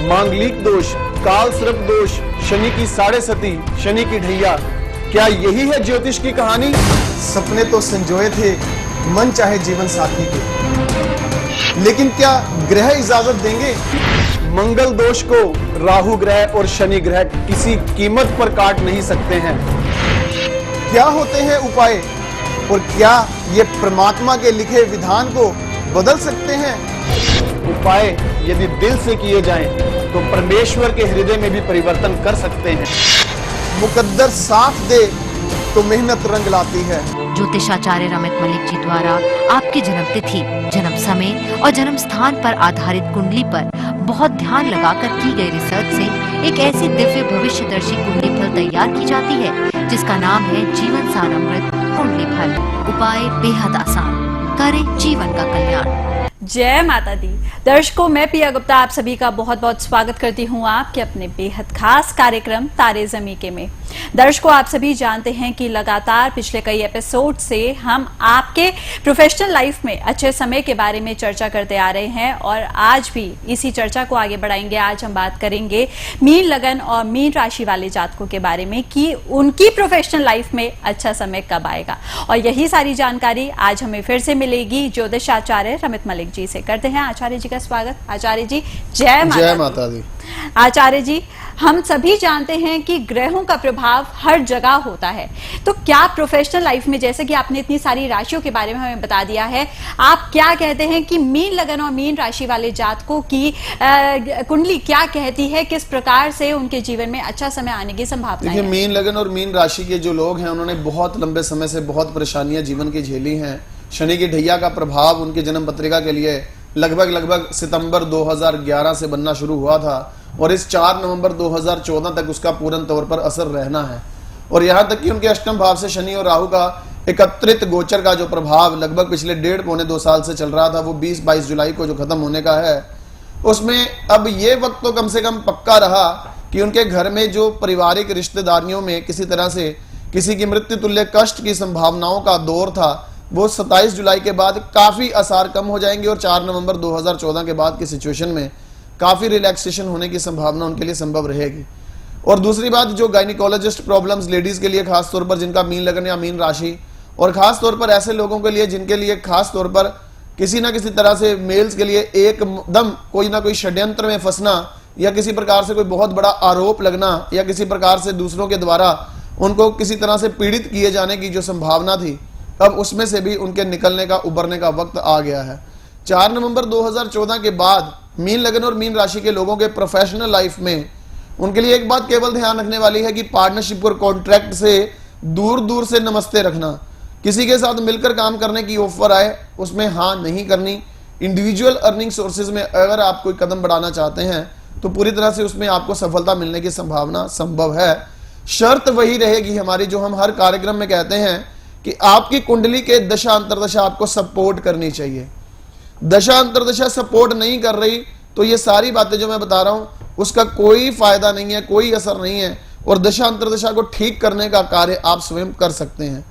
मांगलिक दोष, काल सर्प दोष, शनि की साढ़े सती, शनि की ढैया, क्या यही है ज्योतिष की कहानी? सपने तो संजोए थे मन चाहे जीवन साथी के, लेकिन क्या ग्रह इजाजत देंगे? मंगल दोष को राहु ग्रह और शनि ग्रह किसी कीमत पर काट नहीं सकते हैं। क्या होते हैं उपाय और क्या ये परमात्मा के लिखे विधान को बदल सकते हैं? उपाय यदि दिल से किए जाएं तो परमेश्वर के हृदय में भी परिवर्तन कर सकते हैं। मुकद्दर साथ दे तो मेहनत रंग लाती है। ज्योतिषाचार्य रमित मलिक जी द्वारा आपकी जन्म तिथि, जन्म समय और जन्म स्थान पर आधारित कुंडली पर बहुत ध्यान लगाकर की गई रिसर्च से एक ऐसी दिव्य भविष्यदर्शी कुंडली फल तैयार की जाती है जिसका नाम है जीवन सार अमृत कुंडली फल। उपाय बेहद आसान, करें जीवन का कल्याण। जय माता दी। दर्शकों, मैं पिया गुप्ता आप सभी का बहुत बहुत स्वागत करती हूं आपके अपने बेहद खास कार्यक्रम तारे ज़मीं में। दर्शकों, आप सभी जानते हैं कि लगातार पिछले कई एपिसोड से हम आपके प्रोफेशनल लाइफ में अच्छे समय के बारे में चर्चा करते आ रहे हैं और आज भी इसी चर्चा को आगे बढ़ाएंगे। आज हम बात करेंगे मीन लगन और मीन राशि वाले जातकों के बारे में कि उनकी प्रोफेशनल लाइफ में अच्छा समय कब आएगा, और यही सारी जानकारी आज हमें फिर से मिलेगी ज्योतिषाचार्य रमित मलिक जी से। करते हैं आचार्य जी का स्वागत। आचार्य जी, जय माता दी। आचार्य जी, हम सभी जानते हैं कि ग्रहों का प्रभाव हर जगह होता है, तो क्या प्रोफेशनल लाइफ में, जैसे कि आपने इतनी सारी राशियों के बारे में हमें बता दिया है, आप क्या कहते हैं कि मीन लगन और मीन राशि वाले जातकों की कुंडली क्या कहती है, किस प्रकार से उनके जीवन में अच्छा समय आने की संभावना है? देखिए, मीन लगन और मीन राशि के जो लोग हैं उन्होंने बहुत लंबे समय से बहुत परेशानियां जीवन की झेली हैं। शनि की ढैया का प्रभाव उनकी जन्म पत्रिका के लिए लगभग सितंबर 2011 से बनना शुरू हुआ था और इस 4 नवंबर 2014 तक उसका पूर्ण तौर पर असर रहना है। और यहाँ तक कि उनके अष्टम भाव से शनि और राहु का एकत्रित गोचर का जो प्रभाव लगभग पिछले 1.5-2 साल से चल रहा था, वो 20-22 जुलाई को जो खत्म होने का है, उसमें अब ये वक्त तो कम से कम पक्का रहा कि उनके घर में जो पारिवारिक रिश्तेदारियों में किसी तरह से किसी की मृत्यु तुल्य कष्ट की संभावनाओं का दौर था, वो 27 जुलाई के बाद काफी आसार कम हो जाएंगे और 4 नवंबर 2014 के बाद की सिचुएशन में काफी रिलैक्सेशन होने की संभावना उनके लिए संभव रहेगी। और दूसरी बात, जो गायनिकोलॉजिस्ट प्रॉब्लम्स लेडीज के लिए खास तौर पर जिनका मीन लगन या मीन राशि, और खास तौर पर ऐसे लोगों के लिए जिनके लिए खास तौर पर किसी ना किसी तरह से मेल्स के लिए एकदम कोई ना कोई षड्यंत्र में फंसना या किसी प्रकार से कोई बहुत बड़ा आरोप लगना या किसी प्रकार से दूसरों के द्वारा उनको किसी तरह से पीड़ित किए जाने की जो संभावना थी, अब उसमें से भी उनके निकलने का, उबरने का वक्त आ गया है। 4 नवंबर 2014 के बाद मीन लगन और मीन राशि के लोगों के प्रोफेशनल लाइफ में उनके लिए एक बात केवल ध्यान रखने वाली है कि पार्टनरशिप और कॉन्ट्रैक्ट से दूर दूर से नमस्ते रखना। किसी के साथ मिलकर काम करने की ऑफर आए उसमें हाँ नहीं करनी। इंडिविजुअल अर्निंग सोर्सेज में अगर आप कोई कदम बढ़ाना चाहते हैं तो पूरी तरह से उसमें आपको सफलता मिलने की संभावना संभव है। शर्त वही रहेगी हमारी, जो हम हर कार्यक्रम में कहते हैं कि आपकी कुंडली के दशा अंतरदशा आपको सपोर्ट करनी चाहिए। दशा अंतरदशा सपोर्ट नहीं कर रही तो ये सारी बातें जो मैं बता रहा हूं उसका कोई फायदा नहीं है, कोई असर नहीं है, और दशा अंतरदशा को ठीक करने का कार्य आप स्वयं कर सकते हैं।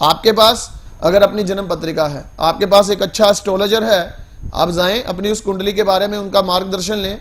आपके पास अगर अपनी जन्म पत्रिका है, आपके पास एक अच्छा एस्ट्रोलॉजर है, आप जाएं अपनी उस कुंडली के बारे में उनका मार्गदर्शन लें।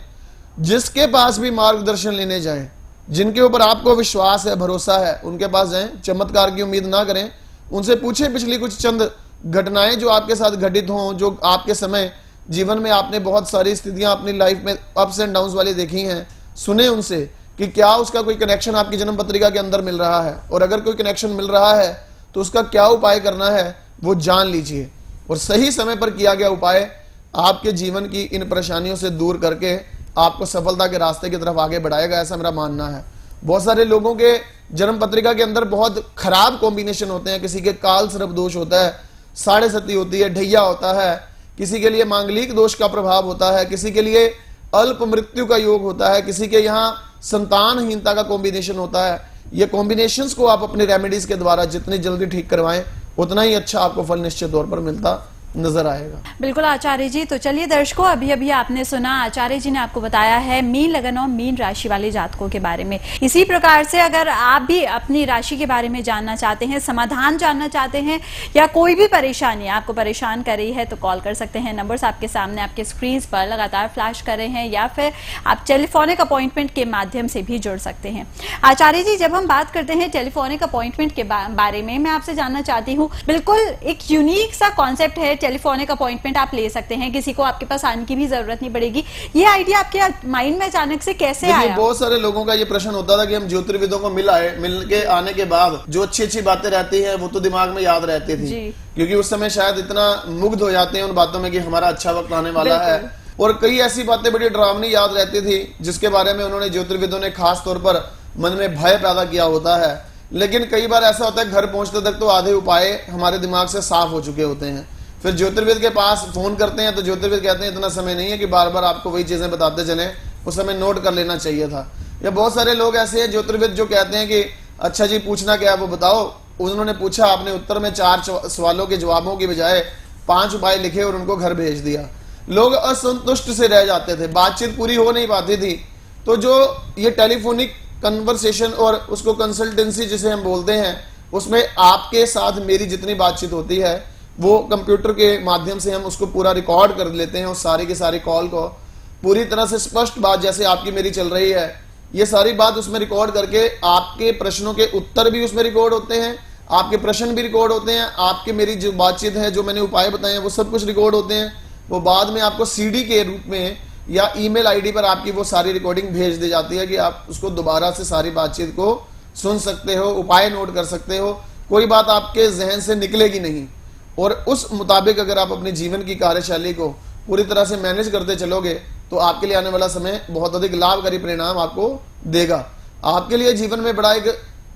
जिसके पास भी मार्गदर्शन लेने जाएं, जिनके ऊपर आपको विश्वास है, भरोसा है, उनके पास जाएं। चमत्कार की उम्मीद ना करें, उनसे पूछे पिछली कुछ चंद घटनाएं जो आपके साथ घटित हों, जो आपके समय जीवन में आपने बहुत सारी स्थितियां अपनी लाइफ में अप्स एंड डाउन्स वाली देखी हैं, सुने उनसे कि क्या उसका कोई कनेक्शन आपकी जन्म पत्रिका के अंदर मिल रहा है, और अगर कोई कनेक्शन मिल रहा है तो उसका क्या उपाय करना है वो जान लीजिए। और सही समय पर किया गया उपाय आपके जीवन की इन परेशानियों से दूर करके आपको सफलता के रास्ते की तरफ आगे बढ़ाएगा, ऐसा मेरा मानना है। बहुत सारे लोगों के जन्म पत्रिका के अंदर बहुत खराब कॉम्बिनेशन होते हैं। किसी के काल सर्प दोष होता है, साढ़े सती होती है, ढैया होता है, किसी के लिए मांगलिक दोष का प्रभाव होता है, किसी के लिए अल्प मृत्यु का योग होता है, किसी के यहाँ संतानहीनता का कॉम्बिनेशन होता है। ये कॉम्बिनेशंस को आप अपने रेमेडीज के द्वारा जितनी जल्दी ठीक करवाएं उतना ही अच्छा आपको फल निश्चित तौर पर मिलता नजर आएगा। बिल्कुल आचार्य जी, तो चलिए दर्शकों, अभी अभी आपने सुना आचार्य जी ने आपको बताया है मीन लगन और मीन राशि वाले जातकों के बारे में। इसी प्रकार से अगर आप भी अपनी राशि के बारे में जानना चाहते हैं, समाधान जानना चाहते हैं, या कोई भी परेशानी आपको परेशान कर रही है, तो कॉल कर सकते हैं। नंबर्स आपके सामने आपके स्क्रीन पर लगातार फ्लैश कर रहे हैं, या फिर आप टेलीफोनिक अपॉइंटमेंट के माध्यम से भी जुड़ सकते हैं। आचार्य जी, जब हम बात करते हैं टेलीफोनिक अपॉइंटमेंट के बारे में, मैं आपसे जानना चाहती हूँ, बिल्कुल एक यूनिक सा कॉन्सेप्ट है, टेलीफोनिक अपॉइंटमेंट आप ले सकते हैं, किसी को आपके पास आने की भी जरूरत नहीं पड़ेगी। ये आइडिया आपके माइंड में अचानक से कैसे आया? बहुत सारे लोगों का ये प्रश्न होता था कि हम ज्योतिर्विदों को मिल के आने के बाद जो अच्छी अच्छी बातें रहती हैं वो तो दिमाग में याद रहती थी, क्योंकि उस समय शायद इतना मुग्ध हो जाते हैं उन बातों में कि हमारा अच्छा वक्त आने वाला है, और कई ऐसी बातें बड़ी डरावनी याद रहती थी जिसके बारे में उन्होंने ज्योतिर्विदों ने खास तौर पर मन में भय पैदा किया होता है। लेकिन कई बार ऐसा होता है घर पहुंचते तक तो आधे उपाय हमारे दिमाग से साफ हो चुके होते हैं, फिर ज्योतिर्विद के पास फोन करते हैं तो ज्योतिर्विद कहते हैं इतना समय नहीं है कि बार बार आपको वही चीजें बताते चलें, उस समय नोट कर लेना चाहिए था। या बहुत सारे लोग ऐसे हैं ज्योतिर्विद जो कहते हैं कि अच्छा जी पूछना क्या है वो बताओ। उन्होंने पूछा, आपने उत्तर में 4 सवालों के जवाबों की बजाय 5 उपाय लिखे और उनको घर भेज दिया। लोग असंतुष्ट से रह जाते थे, बातचीत पूरी हो नहीं पाती थी। तो जो ये टेलीफोनिक कन्वर्सेशन और उसको कंसल्टेंसी जिसे हम बोलते हैं, उसमें आपके साथ मेरी जितनी बातचीत होती है वो कंप्यूटर के माध्यम से हम उसको पूरा रिकॉर्ड कर लेते हैं, उस सारी की सारी कॉल को पूरी तरह से स्पष्ट बात जैसे आपकी मेरी चल रही है, ये सारी बात उसमें रिकॉर्ड करके आपके प्रश्नों के उत्तर भी उसमें रिकॉर्ड होते हैं, आपके प्रश्न भी रिकॉर्ड होते हैं, आपके मेरी जो बातचीत है, जो मैंने उपाय बताए हैं वो सब कुछ रिकॉर्ड होते हैं। वो बाद में आपको सीडी के रूप में या ईमेल आईडी पर आपकी वो सारी रिकॉर्डिंग भेज दी जाती है कि आप उसको दोबारा से सारी बातचीत को सुन सकते हो, उपाय नोट कर सकते हो, कोई बात आपके जहन से निकलेगी नहीं। और उस मुताबिक अगर आप अपने जीवन की कार्यशैली को पूरी तरह से मैनेज करते चलोगे तो आपके लिए आने वाला समय बहुत अधिक लाभकारी परिणाम आपको देगा। आपके लिए जीवन में बड़ा एक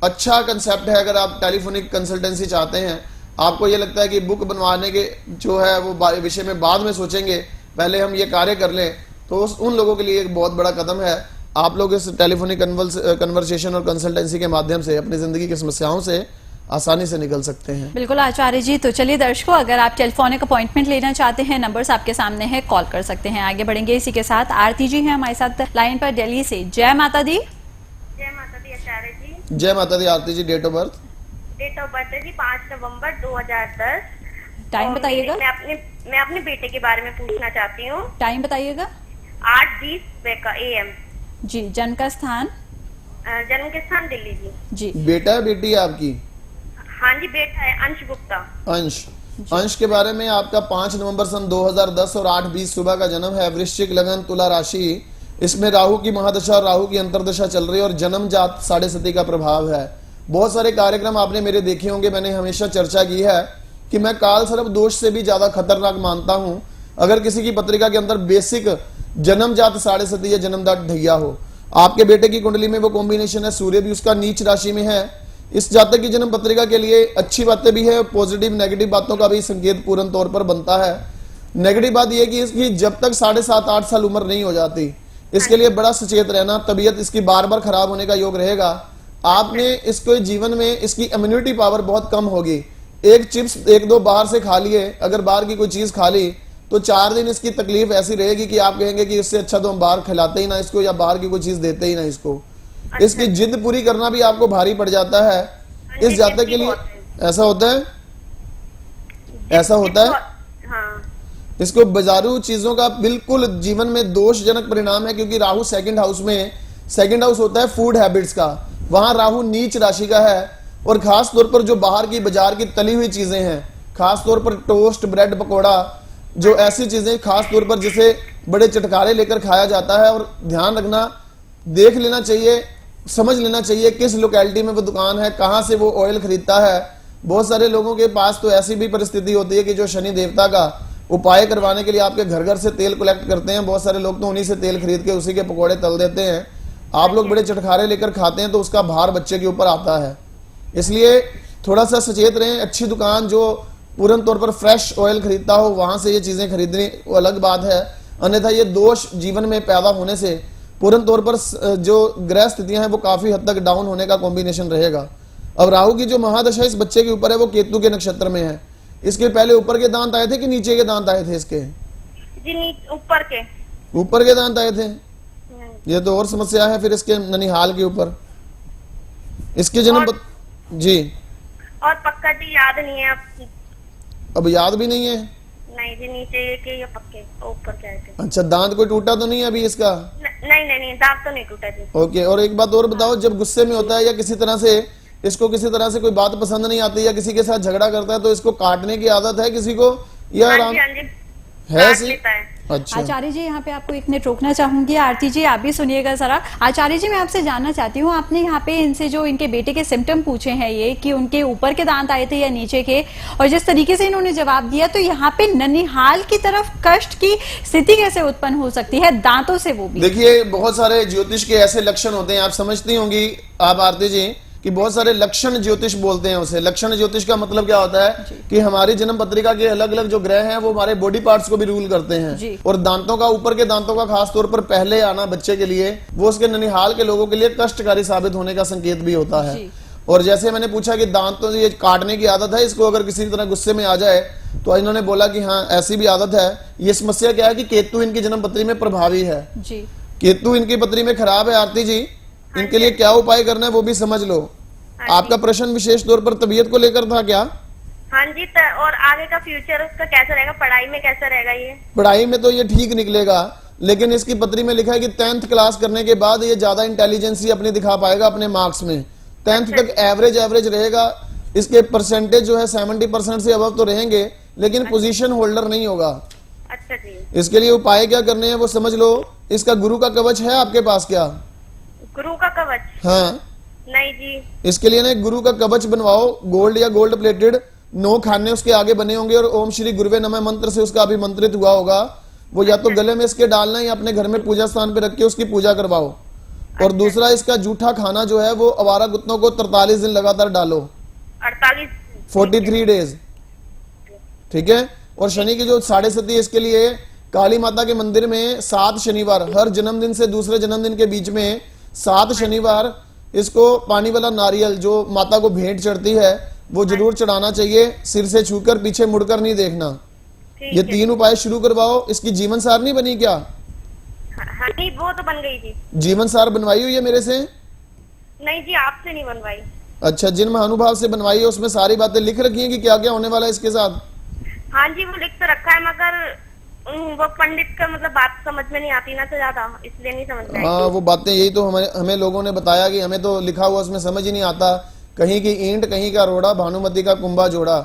अच्छा कंसेप्ट है। अगर आप टेलीफोनिक कंसल्टेंसी चाहते हैं, आपको ये लगता है कि बुक बनवाने के जो है वो विषय में बाद में सोचेंगे, पहले हम ये कार्य कर लें, तो उन लोगों के लिए एक बहुत बड़ा कदम है। आप लोग इस टेलीफोनिक कन्वर्सेशन और कंसल्टेंसी के माध्यम से अपनी जिंदगी की समस्याओं से आसानी से निकल सकते हैं। बिल्कुल आचार्य जी, तो चलिए दर्शकों, अगर आप टेलीफोनिक अपॉइंटमेंट लेना चाहते हैं, नंबर्स आपके सामने है, कॉल कर सकते हैं। आगे बढ़ेंगे इसी के साथ। आरती जी हैं हमारे साथ लाइन पर दिल्ली से। जय माता दी। जय माता दी आचार्य जी। जय माता दी। Aarti ji, date of birth? Date of birth है जी 5 नवंबर 2010। टाइम बताइएगा। मैं अपने बेटे के बारे में पूछना चाहती हूँ। टाइम बताइएगा। 8:20 AM जी। जन्म का स्थान? जन्म के स्थान दिल्ली जी। बेटा है बेटी है आपकी? हाँ जी, बेटा है अंश गुप्ता। अंश के बारे में आपका 5 नवंबर सन 2010 और 8:20 सुबह का जन्म है। वृश्चिक लगन, तुला राशि। इसमें राहु की महादशा और राहु की अंतरदशा चल रही है और जन्म जात 7:30 का प्रभाव है। बहुत सारे कार्यक्रम आपने मेरे देखे होंगे, मैंने हमेशा चर्चा की है कि मैं काल सर्प दोष से भी ज्यादा खतरनाक मानता हूं अगर किसी की पत्रिका के अंदर बेसिक जन्म जात 7:30 या जन्म जात ढैया हो। आपके बेटे की कुंडली में वो कॉम्बिनेशन है, सूर्य भी उसका नीच राशि में है। इस जातक की जन्म पत्रिका के लिए अच्छी बातें भी है, पॉजिटिव नेगेटिव बातों का भी संकेत पूर्ण तौर पर बनता है। नेगेटिव बात यह कि इसकी जब तक 7.5-8 साल उम्र नहीं हो जाती, इसके लिए बड़ा सचेत रहना। तबीयत इसकी बार बार खराब होने का योग रहेगा। आपने इसको जीवन में इसकी इम्यूनिटी पावर बहुत कम होगी। एक चिप्स 1-2 बाहर से खा लिए, अगर बाहर की कोई चीज खा ली तो 4 दिन इसकी तकलीफ ऐसी रहेगी कि आप कहेंगे कि इससे अच्छा तो हम बाहर खिलाते ही ना इसको, या बाहर की कोई चीज देते ही ना इसको। इसकी जिद पूरी करना भी आपको भारी पड़ जाता है। इस जातक के लिए ऐसा होता है, ऐसा होता है। हाँ। इसको बाजारू चीजों का बिल्कुल जीवन में दोषजनक परिणाम है, क्योंकि राहु सेकंड हाउस में, सेकंड हाउस होता है फूड हैबिट्स का, वहां राहु नीच राशि का है। और खास तौर पर जो बाहर की बाजार की तली हुई चीजें हैं, खास तौर पर टोस्ट, ब्रेड पकौड़ा, जो ऐसी चीजें खास तौर पर जिसे बड़े चटकारे लेकर खाया जाता है। और ध्यान रखना, देख लेना चाहिए, समझ लेना चाहिए किस लोकेलिटी में वो दुकान है, कहां से वो ऑयल खरीदता है। बहुत सारे लोगों के पास तो ऐसी भी परिस्थिति होती है कि जो शनि देवता का उपाय करवाने के लिए आपके घर घर से तेल कलेक्ट करते हैं। बहुत सारे लोग तो उन्हीं से तेल खरीद के उसी के पकौड़े तल देते हैं। आप लोग बड़े चटखारे लेकर खाते हैं तो उसका भार बच्चे के ऊपर आता है। इसलिए थोड़ा सा सचेत रहें। अच्छी दुकान जो पूर्ण तौर पर फ्रेश ऑयल खरीदता हो, वहां से ये चीजें खरीदनी वो अलग बात है। अन्यथा ये दोष जीवन में पैदा होने से पूर्ण तौर पर जो ग्रह स्थितियां हैं वो काफी हद तक डाउन होने का कॉम्बिनेशन रहेगा। अब राहु की जो महादशा इस बच्चे के ऊपर है वो केतु के नक्षत्र में है। इसके पहले ऊपर के दांत आए थे कि नीचे के दांत आए थे इसके? जी ऊपर के। ऊपर के दांत आए थे। ये तो और समस्या है फिर इसके ननिहाल के ऊपर। इसके जन्म जी और पक्का जी याद नहीं है आपकी? अब याद भी नहीं है? नहीं जी, नीचे के या पक्के ऊपर के आए थे। अच्छा, दांत कोई टूटा तो नहीं है अभी इसका? नहीं दांत तो नहीं टूटा जी। ओके, और एक बात और बताओ, जब गुस्से में होता है या किसी तरह से इसको किसी तरह से कोई बात पसंद नहीं आती या किसी के साथ झगड़ा करता है तो इसको काटने की आदत है किसी को या हाँ आराम जी, हाँ जी, है? काट सी लेता है। अच्छा, आचार्य जी यहाँ पे आपको एक मिनट रोकना चाहूंगी। आरती जी आप भी सुनिएगा जरा। आचार्य जी मैं आपसे जानना चाहती हूँ, आपने यहाँ पे इनसे जो इनके बेटे के सिम्टम पूछे हैं ये कि उनके ऊपर के दांत आए थे या नीचे के, और जिस तरीके से इन्होंने जवाब दिया तो यहाँ पे ननिहाल की तरफ कष्ट की स्थिति कैसे उत्पन्न हो सकती है दांतों से, वो भी? देखिए बहुत सारे ज्योतिष के ऐसे लक्षण होते हैं, आप समझती होंगी आप आरती जी कि बहुत सारे लक्षण ज्योतिष बोलते हैं उसे। लक्षण ज्योतिष का मतलब क्या होता है कि हमारी जन्म पत्रिका के अलग अलग जो ग्रह हैं वो हमारे बॉडी पार्ट्स को भी रूल करते हैं, और दांतों का, ऊपर के दांतों का खास तौर पर पहले आना बच्चे के लिए वो उसके ननिहाल के लोगों के लिए कष्टकारी साबित होने का संकेत भी होता है। और जैसे मैंने पूछा कि दांतों ये काटने की आदत है, इसको अगर किसी तरह गुस्से में आ जाए तो इन्होंने बोला कि हाँ ऐसी भी आदत है। ये समस्या क्या है कि केतु इनकी जन्म पत्री में प्रभावी है, केतु इनकी पत्री में खराब है। आरती जी इनके लिए क्या उपाय करना है वो भी समझ लो। आपका प्रश्न विशेष तौर पर तबीयत को लेकर था क्या? हाँ जी, और आगे का फ्यूचर उसका कैसा रहेगा, पढ़ाई में कैसा रहेगा? ये पढ़ाई में तो ये ठीक निकलेगा, लेकिन इसकी पत्री में लिखा है कि 10th क्लास करने के बाद ये ज्यादा इंटेलिजेंसी अपनी दिखा पाएगा अपने मार्क्स में। 10th तक एवरेज रहेगा, इसके परसेंटेज जो है 70% से अबव तो रहेंगे, लेकिन पोजीशन होल्डर नहीं होगा। अच्छा जी। इसके लिए उपाय क्या करने हैं वो समझ लो। इसका गुरु का कवच है आपके पास क्या? गुरु का कवच? हाँ नहीं जी। इसके लिए ना एक गुरु का कवच बनवाओ, गोल्ड या गोल्ड प्लेटेड, 9 खाने उसके आगे बने होंगे और ओम श्री गुरुवे नमः मंत्र से उसका अभिमंत्रित हुआ होगा। वो या तो गले में इसके डालना या अपने घर में पूजा स्थान पे रख के उसकी पूजा करवाओ। और दूसरा, इसका जूठा खाना जो है वो आवारा कुत्तों को 43 दिन लगातार डालो, 43 डेज, ठीक है। और शनि की जो 7.5 इसके लिए काली माता के मंदिर में 7 शनिवार, हर जन्मदिन से दूसरे जन्मदिन के बीच में 7 शनिवार इसको पानी वाला नारियल जो माता को भेंट चढ़ती है वो जरूर चढ़ाना चाहिए, सिर से छूकर, पीछे मुड़कर नहीं देखना। ये 3 उपाय शुरू करवाओ। इसकी जीवन सार नहीं बनी क्या? हाँ नहीं, वो तो बन गई थी। जीवन सार बनवाई हुई है मेरे से? नहीं जी, आपसे नहीं बनवाई। अच्छा, जिन महानुभाव से बनवाई है उसमें सारी बातें लिख रखी हैं कि क्या क्या होने वाला है इसके साथ? हाँ जी, वो लिख तो रखा है, मगर वो पंडित का मतलब बात समझ में नहीं आती ना तो ज्यादा, इसलिए नहीं समझ में आई। हाँ, वो बातें यही तो हमें लोगों ने बताया कि हमें तो लिखा हुआ उसमें समझ ही नहीं आता। कहीं की ईंट कहीं का रोड़ा, भानुमति का कुंभा जोड़ा,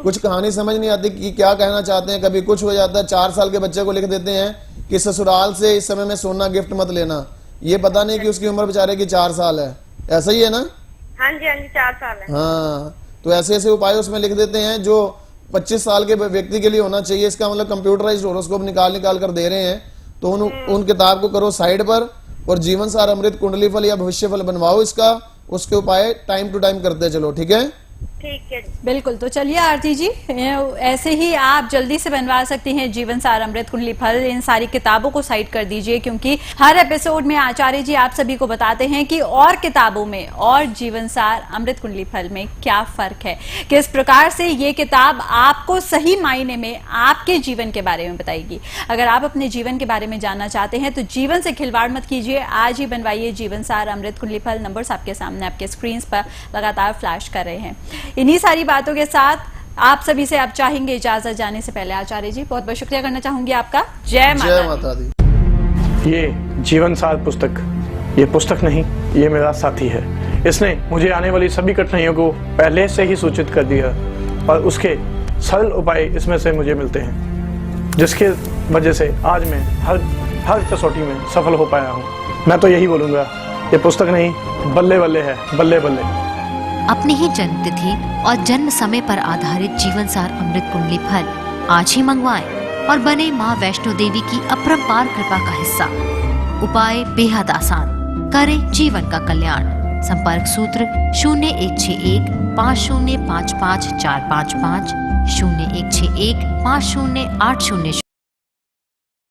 कुछ कहानी समझ नहीं आती कि क्या कहना चाहते हैं। कभी कुछ हो जाता है, 4 साल के बच्चे को लिख देते हैं कि ससुराल से इस समय में सोना गिफ्ट मत लेना। ये पता नहीं कि उसकी उम्र बेचारे की 4 साल है। ऐसा ही है ना? हाँ जी, हाँ जी, 4 साल है। हाँ, तो ऐसे ऐसे उपाय उसमें लिख देते हैं जो 25 साल के व्यक्ति के लिए होना चाहिए। इसका मतलब कंप्यूटराइज्ड हॉरोस्कोप निकाल कर दे रहे हैं। तो उन किताब को करो साइड पर और जीवन सार, अमृत, कुंडली फल या भविष्य फल बनवाओ इसका, उसके उपाय टाइम टू टाइम करते चलो, ठीक है? ठीक है, बिल्कुल। तो चलिए आरती जी, ऐसे ही आप जल्दी से बनवा सकती हैं जीवन सार, अमृत, कुंडली फल। इन सारी किताबों को साइड कर दीजिए, क्योंकि हर एपिसोड में आचार्य जी आप सभी को बताते हैं कि और किताबों में और जीवन सार, अमृत, कुंडली फल में क्या फर्क है, किस प्रकार से ये किताब आपको सही मायने में आपके जीवन के बारे में बताएगी। अगर आप अपने जीवन के बारे में जानना चाहते हैं तो जीवन से खिलवाड़ मत कीजिए, आज ही बनवाइए जीवन सार, अमृत, कुंडली फल। नंबर्स आपके सामने, आपके स्क्रीन पर लगातार फ्लैश कर रहे हैं। इन्हीं सारी बातों के साथ आप सभी से आप चाहेंगे इजाजत जाने से पहले आचार्य जी बहुत बहुत शुक्रिया करना चाहूंगी आपका। जय माता दी। ये जीवन सार पुस्तक, ये पुस्तक नहीं, ये मेरा साथी है। इसने मुझे आने वाली सभी कठिनाइयों को पहले से ही सूचित कर दिया और उसके सरल उपाय इसमें से मुझे मिलते हैं, जिसके वजह से आज मैं हर कसौटी में सफल हो पाया हूँ। मैं तो यही बोलूँगा, ये पुस्तक नहीं, बल्ले बल्ले है, बल्ले बल्ले। अपनी ही जन्म तिथि और जन्म समय पर आधारित जीवन सार, अमृत, कुंडली फल आज ही मंगवाएं और बने मां वैष्णो देवी की अपरंपार कृपा का हिस्सा। उपाय बेहद आसान, करें जीवन का कल्याण। संपर्क सूत्र 0161 5055 455, 0161 5080